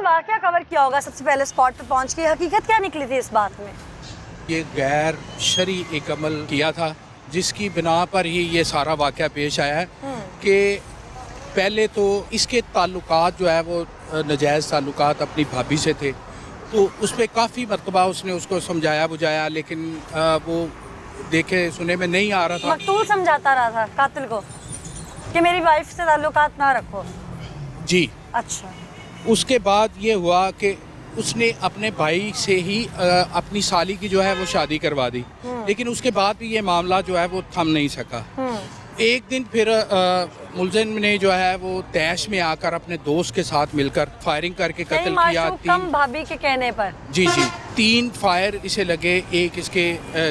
वाकया कवर किया होगा सबसे पहले स्पॉट पे पहुंच के, हकीकत क्या निकली थी इस बात में? ये गैर शरी एक अमल किया था जिसकी बिना पर ही ये सारा वाकया पेश आया है कि पहले तो इसके ताल्लुकात जो है वो नाजायज़ ताल्लुकात अपनी भाभी से थे, तो उस पर काफ़ी मरतबा उसने उसको समझाया बुझाया, लेकिन वो देखे सुने में नहीं आ रहा था। मकतूल समझाता रहा था कातिल को कि मेरी वाइफ से ताल्लुकात ना रखो। जी। अच्छा। उसके बाद ये हुआ कि उसने अपने भाई से ही अपनी साली की जो है वो शादी करवा दी, लेकिन उसके बाद भी ये मामला जो है वो थम नहीं सका। एक दिन फिर मुलजिम ने जो है वो तैश में आकर अपने दोस्त के साथ मिलकर फायरिंग करके कत्ल किया। कम भाभी के कहने पर जी 3 फायर इसे लगे, एक इसके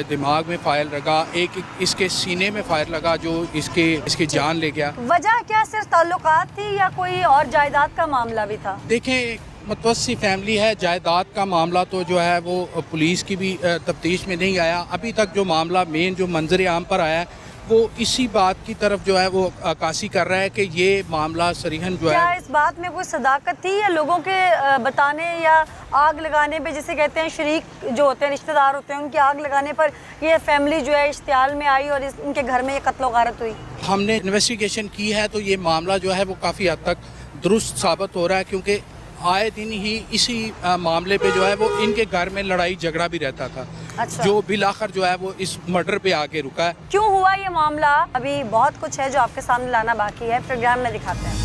दिमाग में फायर लगा, एक इसके सीने में फायर लगा जो इसकी जान ले गया। वजह क्या सिर्फ ताल्लुकात थी या कोई और जायदाद का मामला भी था? देखें, मुतवस्सी फैमिली है, जायदाद का मामला तो जो है वो पुलिस की भी तफ्तीश में नहीं आया अभी तक। जो मामला मेन जो मंजर आम पर आया वो इसी बात की तरफ जो है वो अक्कासी कर रहा है कि ये मामला सरीहन जो क्या है। इस बात में कोई सदाकत थी या लोगों के बताने या आग लगाने पे, जिसे कहते हैं शरीक जो होते हैं, रिश्तेदार होते हैं, उनकी आग लगाने पर ये फैमिली जो है इश्तियाल में आई और इनके घर में ये कत्ल गारत हुई? हमने इन्वेस्टिगेशन की है तो ये मामला जो है वो काफ़ी हद तक दुरुस्त साबित हो रहा है, क्योंकि आए दिन ही इसी मामले पे जो है वो इनके घर में लड़ाई झगड़ा भी रहता था। अच्छा। जो बिलाखिर जो है वो इस मर्डर पे आके रुका है। क्यों हुआ ये मामला? अभी बहुत कुछ है जो आपके सामने लाना बाकी है, प्रोग्राम में दिखाते हैं।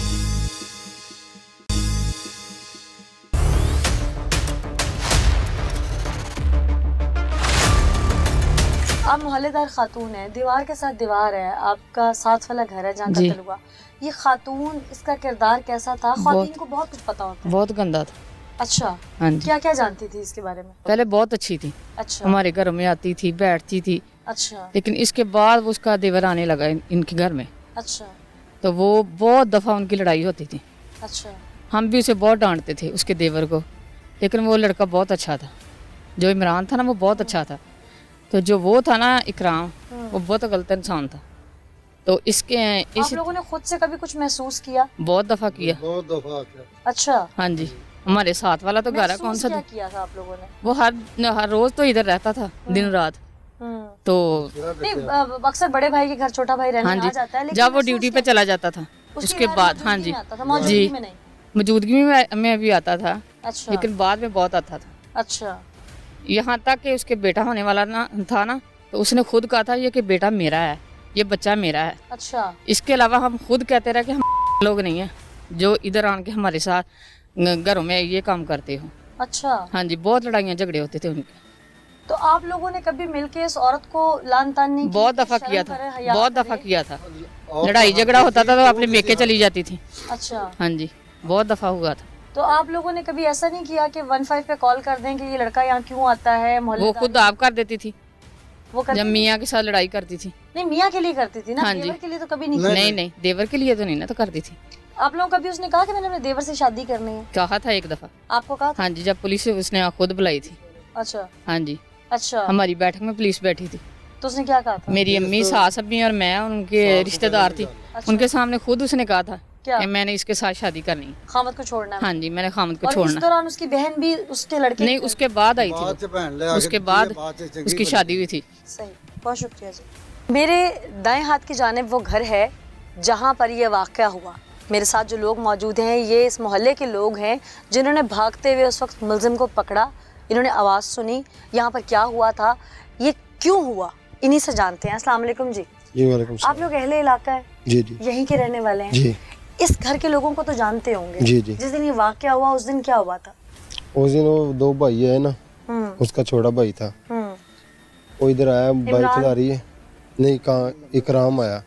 आप मोहल्लेदार खातून है, दीवार के साथ दीवार है, आपका साथ वाला घर है जहाँ कत्ल हुआ। ये खातून, इसका किरदार कैसा था? खातून को बहुत कुछ पता होता है। बहुत गंदा था। अच्छा। हाँ जी। क्या क्या जानती थी इसके बारे में? पहले बहुत अच्छी थी। अच्छा। हमारे घर में आती थी, बैठती थी। अच्छा। लेकिन इसके बाद वो उसका देवर आने लगा इनके घर में। अच्छा। तो वो बहुत दफा उनकी लड़ाई होती थी। अच्छा। हम भी उसे बहुत डांटते थे, उसके देवर को, लेकिन वो लड़का बहुत अच्छा था। जो इमरान था ना वो बहुत अच्छा था, तो जो वो था ना इकराम, वो बहुत गलत इंसान था। तो आप लोगों ने खुद से कभी कुछ महसूस किया? बहुत दफा किया। अच्छा। हाँ जी, हमारे साथ वाला तो घर है, कौन सा क्या किया था आप लोगों ने? वो हर रोज तो इधर रहता था दिन रात। तो नहीं, अक्सर बड़े भाई के घर छोटा भाई रहने आ जाता है, लेकिन जब वो ड्यूटी पे चला जाता था उसके बाद, हाँ जी जी, मौजूदगी में भी आता था। अच्छा। लेकिन बाद में बहुत आता था। अच्छा। यहाँ तक कि उसके बेटा होने वाला ना था ना, तो उसने खुद कहा था ये कि बेटा मेरा है, ये बच्चा मेरा है। अच्छा। इसके अलावा हम खुद कहते रहे कि हम लोग नहीं है जो इधर आन के हमारे साथ घरों में ये काम करते हो। अच्छा। हाँ जी, बहुत लड़ाइयाँ झगड़े होते थे उनके। तो आप लोगों ने कभी मिलके इस औरत को लान तान नहीं? बहुत दफा किया था, बहुत दफा किया था। लड़ाई झगड़ा होता था तो अपने मेके चली जाती थी। अच्छा। हाँ जी, बहुत दफा हुआ था। तो आप लोगों ने कभी ऐसा नहीं किया कि 15 पे कॉल कर दें कि ये लड़का यहाँ क्यों आता है? वो खुद आप कर देती थी, वो जब मियाँ के साथ लड़ाई करती थी। नहीं, मियाँ के लिए करती थी ना? हाँ देवर के लिए तो कभी नहीं? नहीं, देवर के लिए तो नहीं ना, तो करती थी। आप लोगों कभी उसने कहा कि मैंने अपने देवर से शादी करनी है? कहा था एक दफा। आपको कहा था? हाँ जी, जब पुलिस उसने खुद बुलाई थी। अच्छा। हाँ जी। अच्छा। हमारी बैठक में पुलिस बैठी थी। तो उसने क्या कहा था? मेरी अम्मी, सास अम्मी और मैं उनके रिश्तेदार थी। उनके सामने खुद उसने कहा था कि मैंने इसके साथ शादी करनी है, खामद को छोड़ना है। हाँ जी, मैंने खामद को और छोड़ना। इस दौरान उसकी बहन भी उसके लड़के नहीं, उसके बाद आई थी, उसके बाद उसकी शादी हुई थी। सही, बहुत शुक्रिया जी। मेरे दाएं हाथ की जानिब वो घर है जहाँ पर ये वाक़या हुआ। मेरे साथ जो लोग मौजूद हैं ये इस मोहल्ले के लोग हैं जिन्होंने भागते हुए उस वक्त मुलजिम को पकड़ा। इन्होंने आवाज़ सुनी, यहाँ पर क्या हुआ था, ये क्यों हुआ, इन्हीं से जानते हैं। अस्सलाम वालेकुम जी। जी वालेकुम सलाम। आप लोग अहले इलाका है? जी जी। यहीं के रहने वाले हैं? जी। इस घर के लोगों को तो जानते होंगे? जी जी। जिस दिन ये वाक़या हुआ उस दिन क्या हुआ था? उस दिन वो 2 भाई है ना, उसका छोटा भाई था, वो इधर आया, बाइक चला रही है। नहीं, कहाँ इकराम आया,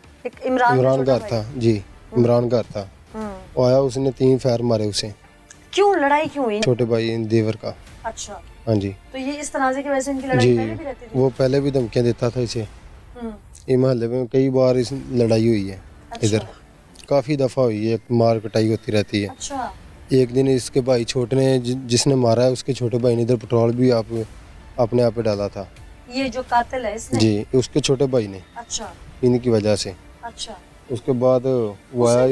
इमरान घर था जी, इमरान घर था। वो आया, उसने 3 फायर मारे उसे। क्यों लड़ाई क्यों हुई? छोटे भाई देवर का। अच्छा। हाँ जी। तो ये इस तनाज़े की वजह से इनकी लड़ाई पहले भी रहती थी? वो पहले भी धमकियाँ देता था इसे। ये मोहल्ले में कई बार इस लड़ाई हुई है। अच्छा। इधर काफ़ी दफ़ा हुई है, मार कटाई होती रहती है। अच्छा। एक दिन इसके भाई छोटे ने जिसने मारा है, उसके छोटे भाई ने इधर पेट्रोल भी अपने आप पे डाला था। ये जो कातिल है इसने? जी, उसके छोटे भाई ने। अच्छा। इनकी वजह से। अच्छा। उसके बाद वो आया,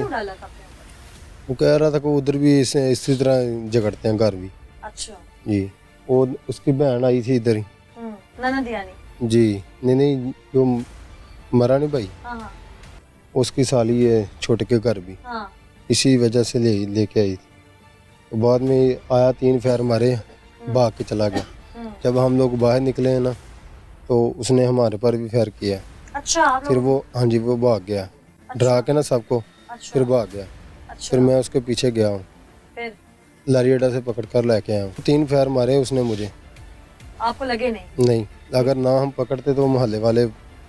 वो कह रहा था कि उधर भी इसी तरह झगड़ते हैं घर भी। अच्छा। जी, वो उसकी बहन आई थी इधर ही। ननद यानी। जी, नहीं जो मरा नहीं भाई, हाँ उसकी साली है छोटे के घर भी, हाँ। इसी वजह से लेके आई थी। तो बाद में आया 3 फेर मारे, भाग के चला गया। जब हम लोग बाहर निकले हैं ना, तो उसने हमारे पर भी फेर किया। अच्छा, आप फिर लोग। वो, हाँ जी, वो भाग गया, डरा के ना सबको, अच्छा। फिर भाग गया। अच्छा। फिर मैं उसके पीछे गया हूँ, फिर लारी अड्डा से पकड़ कर लेके आया हूँ। 3 फेर मारे उसने मुझे। आपको लगे नहीं? नहीं, अगर ना हम पकड़ते तो मोहल्ले वाले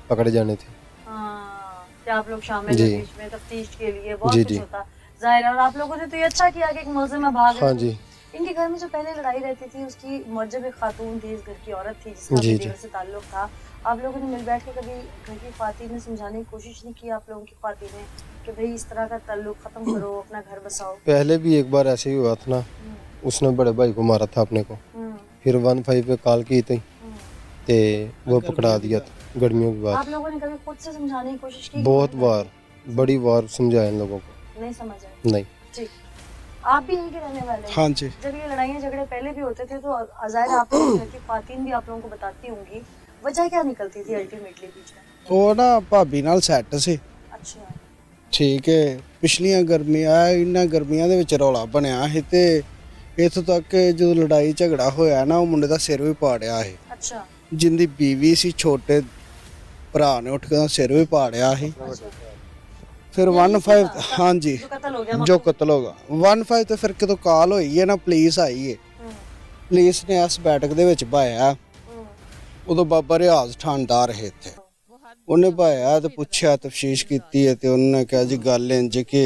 पकड़े जाने थे। हाँ, कि आप लोग शामिल जी। हैं बीच में तफ्तीश के लिए, बहुत जी, कुछ जी। होता जाहिर है। और आप लोगों ने तो ये अच्छा किया कि एक मुलजिम में भाग हाँ गए। जी। इनके घर में जो पहले लड़ाई रहती थी, उसकी मुअज्जब एक खातून थी, इस घर की औरत थी जिसका जी, अपने जी। देवर से ताल्लुक था। आप लोगों ने मिल बैठ के कभी घर की खातून ने समझाने की कोशिश नहीं की आप लोगों की खातून ने कि भाई इस तरह का ताल्लुक खत्म करो, अपना घर बसाओ? पहले भी एक बार ऐसे ही हुआ था ना, उसने बड़े भाई को मारा था अपने को, फिर 15 पे कॉल की थी, ते वो पकड़ा दिया था गर्मियों की आप बात। लोगों ने कभी खुद से समझाने की कोशिश की? बहुत बार, बड़ी बार समझाया इन लोगों को, नहीं समझ आया। नहीं। ठीक। आप भी यहीं के रहने वाले हैं? हाँ जी। जब ये लड़ाइयाँ झगड़े पहले भी होते थे तो ज़ाहिर है आप लोगों की खातून भी आप लोगों को बताती होंगी, वजह क्या निकलती थी अल्टीमेटली बीच में? ਉਹ ਨਾ ਭਾਬੀ ਨਾਲ ਸੈੱਟ ਸੀ। अच्छा। ਠੀਕ ਹੈ, ਪਿਛਲੀਆਂ ਗਰਮੀਆਂ ਇਹਨਾਂ ਗਰਮੀਆਂ ਦੇ ਵਿੱਚ ਰੌਲਾ ਬਣਿਆ ਸੀ ਤੇ ਇੱਥੋਂ ਤੱਕ ਕਿ ਜਦੋਂ ਲੜਾਈ ਝਗੜਾ ਹੋਇਆ ਨਾ, ਉਹ ਮੁੰਡੇ ਦਾ ਸਿਰ ਵੀ ਪਾੜਿਆ ਸੀ। अच्छा। ਜਿੰਦੀ ਬੀਵੀ ਸੀ, ਛੋਟੇ ਭਰਾ ਨੇ ਉੱਠ ਕੇ ਉਹਦਾ ਸਿਰ ਵੀ ਪਾੜਿਆ ਸੀ। ਫਿਰ 15 ਹਾਂਜੀ, जो कत्ल हो गया ਜੋ ਕਤਲ ਹੋ ਗਿਆ 15 ਤੇ ਫਿਰ ਕਿਤੋਂ ਕਾਲ ਹੋਈ ਹੈ ਨਾ, ਪੁਲਿਸ ਆਈ ਹੈ। ਪੁਲਿਸ ਨੇ ਇਸ ਬੈਠਕ ਦੇ ਵਿੱਚ ਭਾਇਆ, ਉਦੋਂ ਬਾਬਾ ਰਿਆਜ਼ ਠਾਣਦਾਰ ਹੈ ਇੱਥੇ, ਉਹਨੇ ਭਾਇਆ ਤੇ ਪੁੱਛਿਆ, ਤਫਤੀਸ਼ ਕੀਤੀ ਹੈ ਤੇ ਉਹਨੇ ਕਿਹਾ ਜੀ ਗੱਲ ਇੰਜ ਕਿ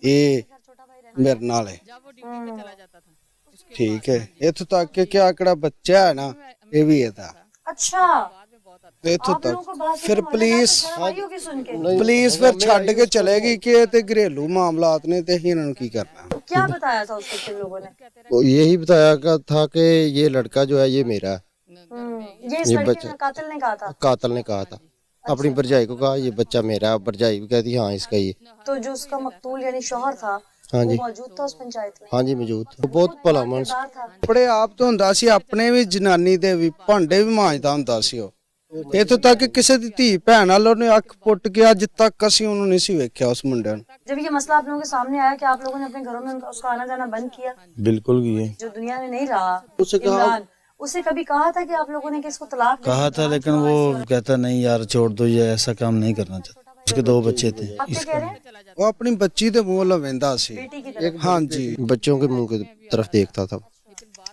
ਇਹ ਮੇਰੇ ਨਾਲ ਹੈ। ਠੀਕ ਹੈ, ਇੱਥੋਂ ਤੱਕ ਕਿ ਕਿਆ ਕਿਹੜਾ ਬੱਚਾ ਹੈ ਨਾ, ਇਹ ਵੀ ਇਹਦਾ। अच्छा। ਇੱਥੋਂ आप लोगों को ਤੱਕ बात से ਫਿਰ तो ਪੁਲਿਸ शर्म आई होगी सुन के। ਪੁਲਿਸ ਫਿਰ ਛੱਡ ਕੇ ਚਲੇਗੀ ਕਿ ਇਹ ਤੇ ਘਰੇਲੂ ਮਾਮਲਾਤ ਨੇ ਤੇ ਅਸੀਂ ਇਹਨਾਂ ਨੂੰ ਕੀ करना। क्या बताया था उसको किन लोगों ने? वो यही बताया था कि ये लड़का जो है ये मेरा है। ये इस ये लड़के बच्चा- ने कातिल ने कहा था? कातल ने कहा था, अपनी भरजाई को कहा ये बच्चा मेरा है, भरजाई भी कहती हाँ इसका ही है। तो जो उसका मकतूल यानी शौहर था, हाँ वो जी। मौजूद था उस पंचायत में? हाँ जी, मौजूद था। बहुत भला मानस। किरदार था। ਆਪਣੇ ਆਪ ਤੋਂ ਹੁੰਦਾ ਸੀ, ਆਪਣੇ ਵੀ ਜਨਾਨੀ ਦੇ ਵੀ ਭਾਂਡੇ ਵੀ ਮਾਂਜਦਾ ਹੁੰਦਾ ਸੀ ਉਹ। ਇੱਥੋਂ ਤੱਕ ਕਿ ਕਿਸੇ ਦੀ ਧੀ ਭੈਣ ਨਾਲ ਉਹਨੇ ਅੱਖ ਪੁੱਟ ਕੇ ਅੱਜ ਤੱਕ ਅਸੀਂ ਉਹਨੂੰ ਨਹੀਂ ਸੀ ਵੇਖਿਆ ਉਸ ਮੁੰਡੇ ਨੂੰ। जब ये मसला आप लोगों के सामने आया कि आप लोगों ने अपने घरों में उसका आना जाना बंद किया? बिल्कुल किए। जो दुनिया में नहीं रहा उससे कहा- इमरान, उसे कभी कहा था कि आप लोगों ने कि इसको तलाक दे कहा दो? था लेकिन वो कहता नहीं यार छोड़ दो, ये ऐसा काम नहीं करना चाहता। उसके 2 बच्चे थे। आप क्या कह रहे हैं? ਉਹ ਆਪਣੀ ਬੱਚੀ ਦੇ ਮੂੰਹ ਲਵੇਂਦਾ ਸੀ। बेटी की तरफ। ਹਾਂਜੀ, बच्चों के मुंह की तरफ देखता था।